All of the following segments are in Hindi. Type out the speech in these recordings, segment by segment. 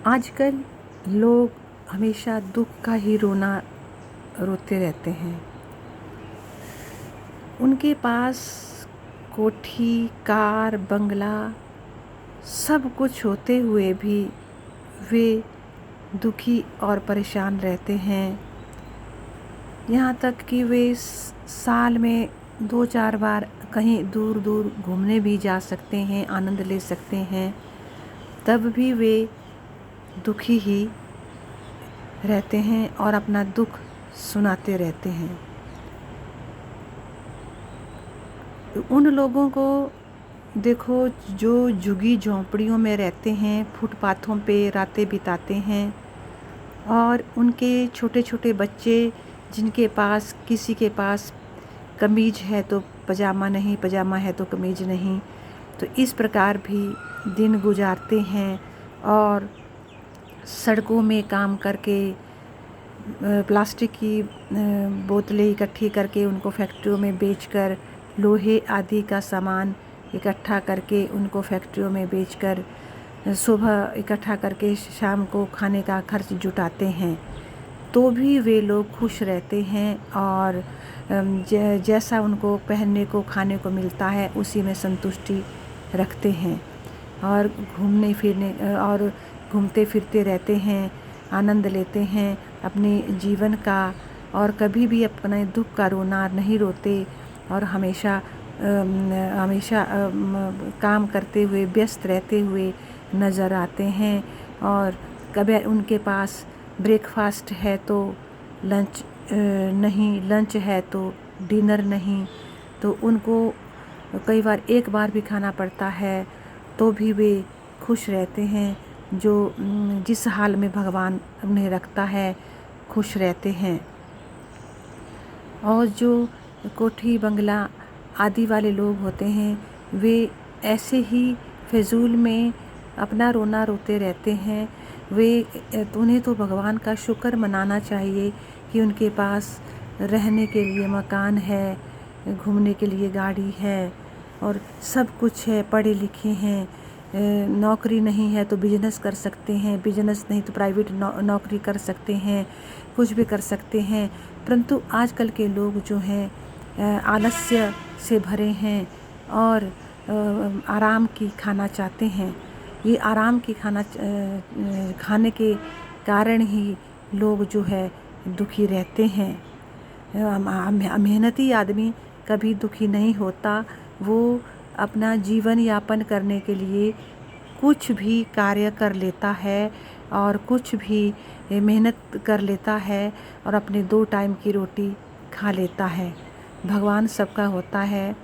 आजकल लोग हमेशा दुख का ही रोना रोते रहते हैं। उनके पास कोठी, कार, बंगला सब कुछ होते हुए भी वे दुखी और परेशान रहते हैं। यहाँ तक कि वे साल में 2-4 बार कहीं दूर दूर घूमने भी जा सकते हैं, आनंद ले सकते हैं, तब भी वे दुखी ही रहते हैं और अपना दुख सुनाते रहते हैं। उन लोगों को देखो जो झुग्गी झोंपड़ियों में रहते हैं, फुटपाथों पे रातें बिताते हैं, और उनके छोटे छोटे बच्चे जिनके पास किसी के पास कमीज है तो पजामा नहीं, पजामा है तो कमीज नहीं, तो इस प्रकार भी दिन गुजारते हैं। और सड़कों में काम करके प्लास्टिक की बोतलें इकट्ठी करके उनको फैक्ट्रियों में बेचकर, लोहे आदि का सामान इकट्ठा करके उनको फैक्ट्रियों में बेचकर, सुबह इकट्ठा करके शाम को खाने का खर्च जुटाते हैं, तो भी वे लोग खुश रहते हैं और जैसा उनको पहनने को खाने को मिलता है उसी में संतुष्टि रखते हैं और घूमते फिरते रहते हैं, आनंद लेते हैं अपने जीवन का, और कभी भी अपने दुख का रोना नहीं रोते और हमेशा काम करते हुए व्यस्त रहते हुए नज़र आते हैं। और कभी उनके पास ब्रेकफास्ट है तो लंच नहीं, लंच है तो डिनर नहीं, तो उनको कई बार एक बार भी खाना पड़ता है तो भी वे खुश रहते हैं। जो जिस हाल में भगवान उन्हें रखता है खुश रहते हैं। और जो कोठी बंगला आदि वाले लोग होते हैं वे ऐसे ही फिजूल में अपना रोना रोते रहते हैं। उन्हें तो भगवान का शुक्र मनाना चाहिए कि उनके पास रहने के लिए मकान है, घूमने के लिए गाड़ी है और सब कुछ है, पढ़े लिखे हैं। नौकरी नहीं है तो बिजनेस कर सकते हैं, बिजनेस नहीं तो प्राइवेट नौकरी कर सकते हैं, कुछ भी कर सकते हैं। परंतु आजकल के लोग जो हैं आलस्य से भरे हैं और आराम की खाना चाहते हैं। ये आराम की खाने के कारण ही लोग जो है दुखी रहते हैं। मेहनती आदमी कभी दुखी नहीं होता। वो अपना जीवन यापन करने के लिए कुछ भी कार्य कर लेता है और कुछ भी मेहनत कर लेता है और अपने 2 टाइम की रोटी खा लेता है। भगवान सबका होता है,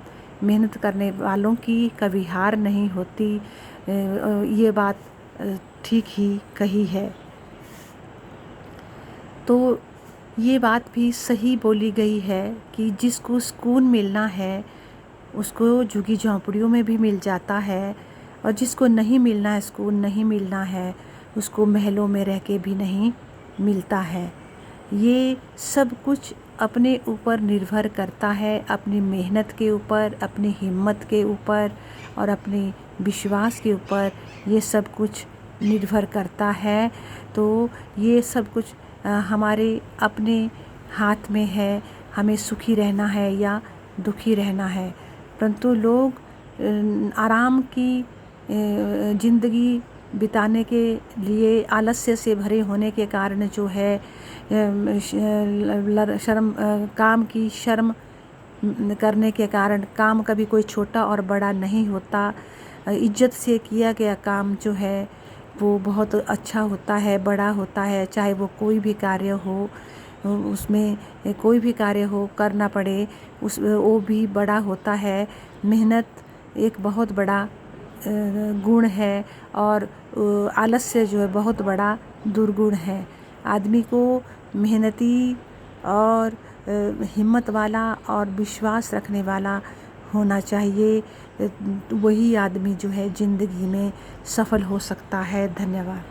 मेहनत करने वालों की कभी हार नहीं होती। ये बात ठीक ही कही है। तो ये बात भी सही बोली गई है कि जिसको सुकून मिलना है उसको झुग्गी झोंपड़ियों में भी मिल जाता है, और जिसको नहीं मिलना है, सुकून नहीं मिलना है, उसको महलों में रह के भी नहीं मिलता है। ये सब कुछ अपने ऊपर निर्भर करता है, अपनी मेहनत के ऊपर, अपनी हिम्मत के ऊपर और अपने विश्वास के ऊपर ये सब कुछ निर्भर करता है। तो ये सब कुछ हमारे अपने हाथ में है, हमें सुखी रहना है या दुखी रहना है। परंतु लोग आराम की ज़िंदगी बिताने के लिए आलस्य से भरे होने के कारण जो है काम की शर्म करने के कारण काम कभी कोई छोटा और बड़ा नहीं होता। इज्जत से किया गया काम जो है वो बहुत अच्छा होता है, बड़ा होता है। चाहे वो कोई भी कार्य हो, उसमें कोई भी कार्य हो करना पड़े, वो भी बड़ा होता है। मेहनत एक बहुत बड़ा गुण है और आलस्य जो है बहुत बड़ा दुर्गुण है। आदमी को मेहनती और हिम्मत वाला और विश्वास रखने वाला होना चाहिए। वही आदमी जो है ज़िंदगी में सफल हो सकता है। धन्यवाद।